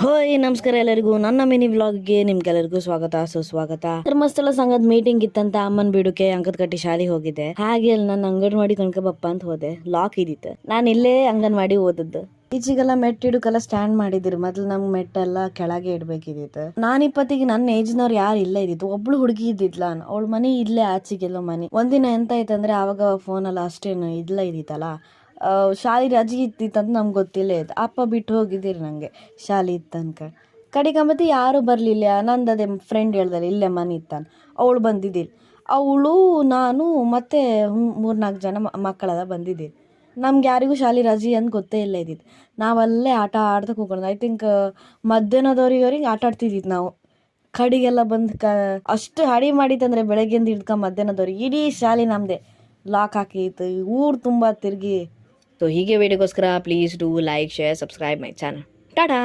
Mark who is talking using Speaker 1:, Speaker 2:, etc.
Speaker 1: ಹೋಯ್ ನಮಸ್ಕಾರ ಎಲ್ಲರಿಗೂ ನನ್ನ ಮಿನಿ ವ್ಲಾಗ್ಗೆ ನಿಮ್ಗೆಲ್ಲರಿಗೂ ಸ್ವಾಗತ ಸುಸ್ವಾಗತ. ಧರ್ಮಸ್ಥಳ ಸಂಘದ ಮೀಟಿಂಗ್ ಇತ್ತಂತ ಅಮ್ಮನ್ ಬಿಡುಕೆ ಅಂಕದ ಕಟ್ಟಿ ಶಾಲೆಗೆ ಹೋಗಿದ್ದೆ. ಹಾಗೆ ಅಲ್ಲಿ ನಾನು ಅಂಗನವಾಡಿ ಕಣ್ಕಬಪ್ಪ ಅಂತ ಹೋದೆ. ಲಾಕ್ ಇದ್ದಿತ್ತು. ನಾನು ಇಲ್ಲೇ ಅಂಗನವಾಡಿ ಓದದ್ದು. ಈಚೆಗೆಲ್ಲ ಮೆಟ್ ಇಡಕ್ಕೆಲ್ಲ ಸ್ಟ್ಯಾಂಡ್ ಮಾಡಿದಿರಿ. ಮೊದ್ಲು ನಮ್ಗೆ ಮೆಟ್ಟೆಲ್ಲ ಕೆಳಗೆ ಇಡ್ಬೇಕಿದ್ದಿತ್ತು. ನಾನು ಇಪ್ಪತ್ತಿಗೆ ನನ್ನ ಏಜ್ನವ್ರು ಯಾರು ಇಲ್ಲ ಇದ್ದಿತ್ತು. ಒಬ್ಳು ಹುಡುಗಿ ಇದ್ದಿದ್ಲ, ಅವಳ ಮನಿ ಇಲ್ಲೇ ಆಚೆಗೆಲ್ಲೋ ಮನಿ. ಒಂದಿನ ಎಂತ ಆಯ್ತಂದ್ರೆ ಆವಾಗ ಫೋನಲ್ಲಿ ಅಷ್ಟೇನು ಇಲ್ಲ ಇದ್ದಿತ್ತಲ್ಲ, ಶಾಲೆ ರಜೆ ಇತ್ತಿತ್ತಂತ ನಮ್ಗೆ ಗೊತ್ತಿಲ್ಲ ಇತ್ತು. ಅಪ್ಪ ಬಿಟ್ಟು ಹೋಗಿದ್ದೀರಿ ನನಗೆ ಶಾಲೆ ಇತ್ತನ್ಕ. ಕಡೆಗಂಬತ್ತಿ ಯಾರೂ ಬರಲಿಲ್ಲ. ನಂದು ಅದೇ ಫ್ರೆಂಡ್ ಹೇಳ್ದಲ್ಲ ಇಲ್ಲೇ ಮನೆ ಇತ್ತಾನ, ಅವಳು ಬಂದಿದ್ದೀರಿ. ಅವಳು ನಾನು ಮತ್ತು 3-4 ಜನ ಮಕ್ಕಳೆಲ್ಲ ಬಂದಿದ್ದೀರಿ. ನಮ್ಗೆ ಯಾರಿಗೂ ಶಾಲೆ ರಜೆ ಅಂತ ಗೊತ್ತೇ ಇಲ್ಲ ಇದ್ದಿದ್ದು. ನಾವಲ್ಲೇ ಆಟ ಆಡ್ತಾ ಕೂತ್ಕೊಂಡು ಐ ಥಿಂಕ್ ಮಧ್ಯಾಹ್ನದವ್ರಿಗೆ ಆಟ ಆಡ್ತಿದ್ದಿದ್ದು ನಾವು. ಕಡೆಗೆಲ್ಲ ಬಂದು ಅಷ್ಟು ಹಡಿ ಮಾಡಿತ್ತಂದರೆ ಬೆಳಗ್ಗೆಯಿಂದ ಹಿಡ್ಕ ಮಧ್ಯಾಹ್ನದವ್ರಿಗೆ ಇಡೀ ಶಾಲೆ ನಮ್ಮದೇ ಲಾಕ್ ಹಾಕಿತ್ತು. ಊರು ತುಂಬ ತಿರುಗಿ. ಸೊ ಹೀಗೆ ವಿಡಿಯೋಗೋಸ್ಕರ please do like, share, subscribe my channel. Tata.